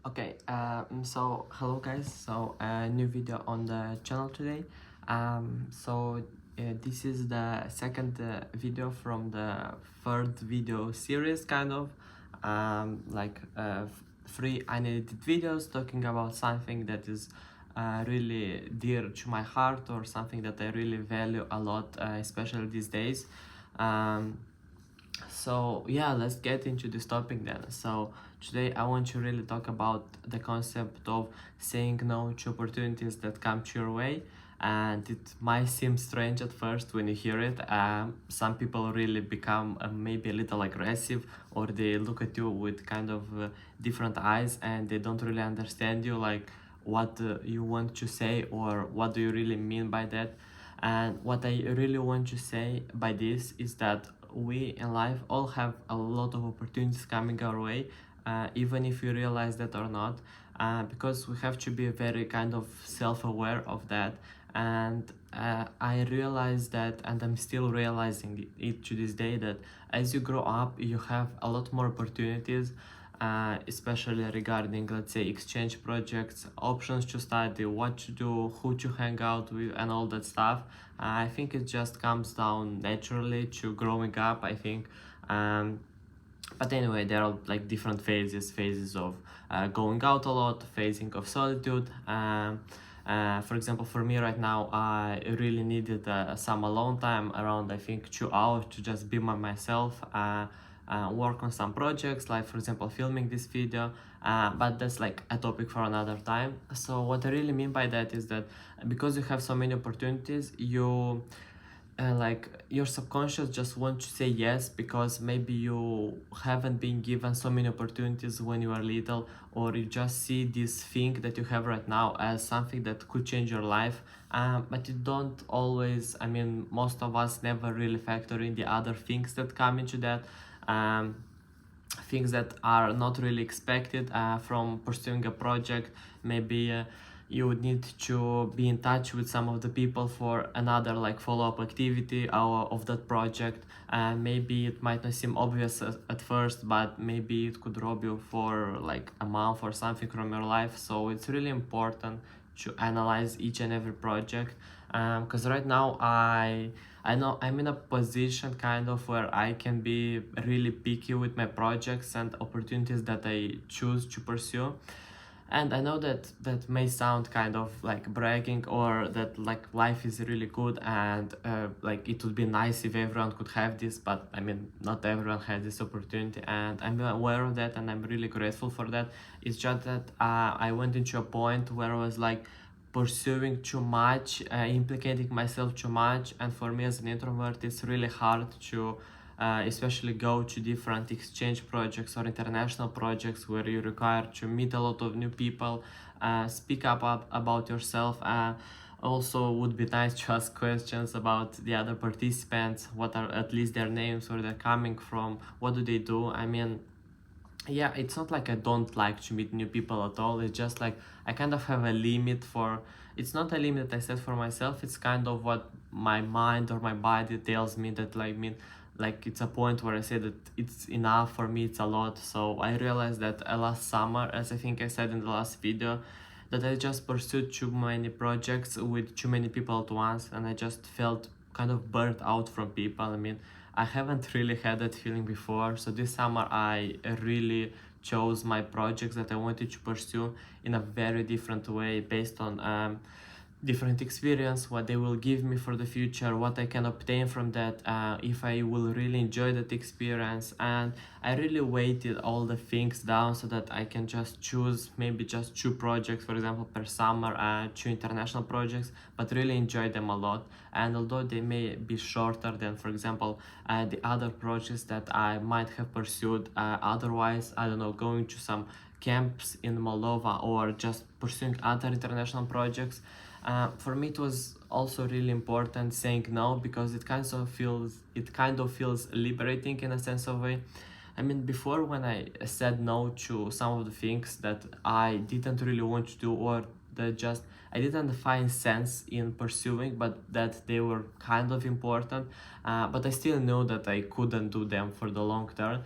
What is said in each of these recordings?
Okay, so hello guys. So a new video on the channel today. This is the second video from the third video series, kind of three unedited videos talking about something that is really dear to my heart, or something that I really value a lot, especially these days. Um, so yeah, let's get into this topic then. So today I want to really talk about the concept of saying no to opportunities that come to your way. And it might seem strange at first when you hear it. Some people really become maybe a little aggressive, or they look at you with kind of different eyes, and they don't really understand you, like what you want to say, or what do you really mean by that. And what I really want to say by this is that we in life all have a lot of opportunities coming our way, even if you realize that or not, because we have to be very kind of self-aware of that. And I realized that, and I'm still realizing it to this day, that as you grow up, you have a lot more opportunities, especially regarding, let's say, exchange projects, options to study, what to do, who to hang out with, and all that stuff. I think it just comes down naturally to growing up, I think. Um, but anyway, there are like different phases of going out a lot, phasing of solitude. For example, for me right now, I really needed some alone time, around I think 2 hours, to just be by myself, work on some projects, like for example filming this video. But that's like a topic for another time. So what I really mean by that is that because you have so many opportunities, you like your subconscious just want to say yes, because maybe you haven't been given so many opportunities when you are little, or you just see this thing that you have right now as something that could change your life. But you don't always, I mean, most of us never really factor in the other things that come into that. um, Things that are not really expected from pursuing a project. Maybe you would need to be in touch with some of the people for another like follow-up activity of that project. Maybe it might not seem obvious at first, but maybe it could rob you for like a month or something from your life. So it's really important to analyze each and every project, because right now I know I'm in a position kind of where I can be really picky with my projects and opportunities that I choose to pursue. And I know that that may sound kind of like bragging, or that like life is really good, and like it would be nice if everyone could have this, but I mean, not everyone has this opportunity, and I'm aware of that, and I'm really grateful for that. It's just that I went into a point where I was like pursuing too much, implicating myself too much. And for me as an introvert, it's really hard to especially go to different exchange projects or international projects where you require to meet a lot of new people, speak up about yourself. Also would be nice to ask questions about the other participants, what are at least their names, where they're coming from, what do they do. I mean, yeah, it's not like I don't like to meet new people at all. It's just like I kind of have a limit for, it's not a limit that I set for myself, it's kind of what my mind or my body tells me that, like, I mean, like it's a point where I say that it's enough for me, it's a lot. So I realized that last summer, as I think I said in the last video, that I just pursued too many projects with too many people at once, and I just felt kind of burnt out from people. I mean, I haven't really had that feeling before. So this summer I really chose my projects that I wanted to pursue in a very different way, based on different experience, what they will give me for the future, what I can obtain from that, if I will really enjoy that experience. And I really weighted all the things down so that I can just choose maybe just 2 projects, for example, per summer, 2 international projects, but really enjoy them a lot. And although they may be shorter than, for example, the other projects that I might have pursued otherwise, I don't know, going to some camps in Moldova, or just pursuing other international projects, for me it was also really important saying no, because it kind of feels liberating in a sense of way. I mean, before, when I said no to some of the things that I didn't really want to do, or that just I didn't find sense in pursuing, but that they were kind of important, but I still know that I couldn't do them for the long term.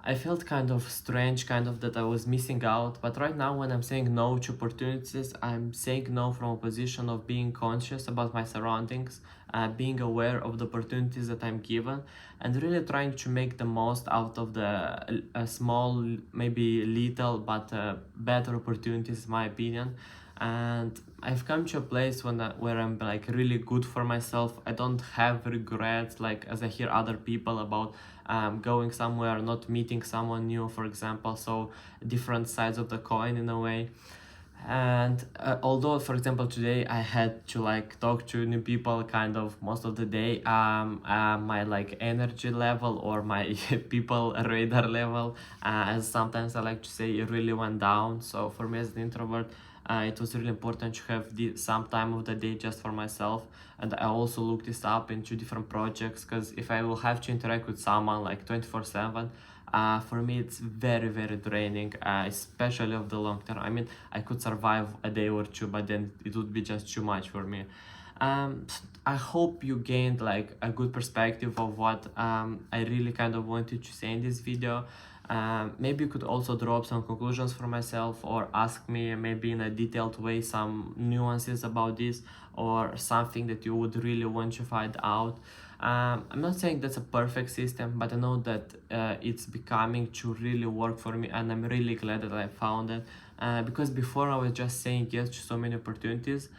I felt kind of strange, kind of that I was missing out. But right now, when I'm saying no to opportunities, I'm saying no from a position of being conscious about my surroundings, being aware of the opportunities that I'm given, and really trying to make the most out of the small, maybe little, but better opportunities, in my opinion. And I've come to a place where I'm like really good for myself. I don't have regrets, like as I hear other people about going somewhere, not meeting someone new, for example. So different sides of the coin in a way. And although, for example, today I had to like talk to new people kind of most of the day, my like energy level or my people radar level, as sometimes I like to say, it really went down. So for me as an introvert, it was really important to have some time of the day just for myself. And I also looked this up into different projects, because if I will have to interact with someone like 24/7, for me it's very very draining, especially of the long term. I mean, I could survive a day or two, but then it would be just too much for me. um, I hope you gained like a good perspective of what I really kind of wanted to say in this video. Maybe you could also drop some conclusions for myself, or ask me maybe in a detailed way some nuances about this, or something that you would really want to find out. I'm not saying that's a perfect system, but I know that it's becoming to really work for me, and I'm really glad that I found it. Because before I was just saying yes to so many opportunities,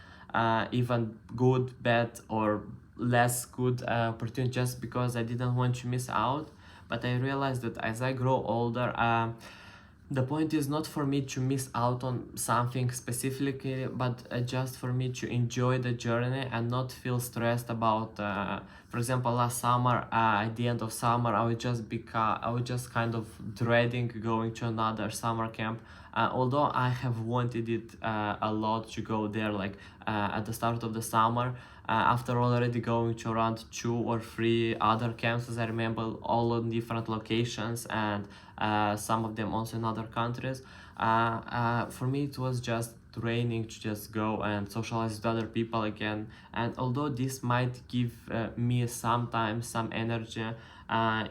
even good, bad, or less good opportunities, just because I didn't want to miss out. But I realized that as I grow older, the point is not for me to miss out on something specifically, but just for me to enjoy the journey and not feel stressed about, for example, last summer, at the end of summer, I was just kind of dreading going to another summer camp. Although I have wanted it a lot to go there, like at the start of the summer, after already going to around 2 or 3 other camps, as I remember, all on different locations, and some of them also in other countries. For me, it was just draining to just go and socialize with other people again. And although this might give me sometimes some energy,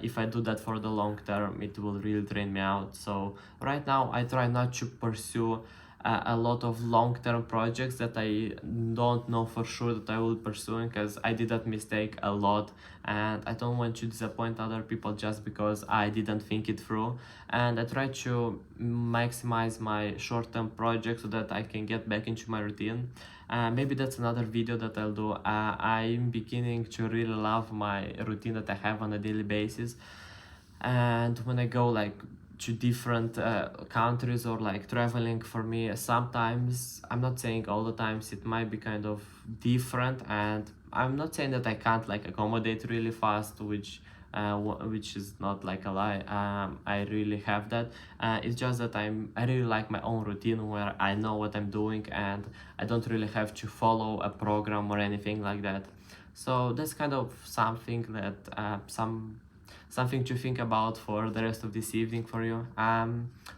if I do that for the long term, it will really drain me out. So right now, I try not to pursue a lot of long-term projects that I don't know for sure that I will pursue, because I did that mistake a lot, and I don't want to disappoint other people just because I didn't think it through. And I try to maximize my short-term projects so that I can get back into my routine. Maybe that's another video that I'll do. I'm beginning to really love my routine that I have on a daily basis. And when I go like to different countries, or like traveling, for me sometimes, I'm not saying all the times, it might be kind of different. And I'm not saying that I can't like accommodate really fast, which is not like a lie. I really have that. It's just that I really like my own routine, where I know what I'm doing, and I don't really have to follow a program or anything like that. So that's kind of something that something to think about for the rest of this evening for you.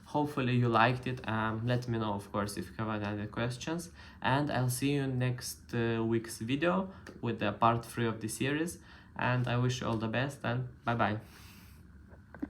Hopefully you liked it. Let me know, of course, if you have any other questions, and I'll see you next week's video with the part 3 of the series. And I wish you all the best, and bye bye.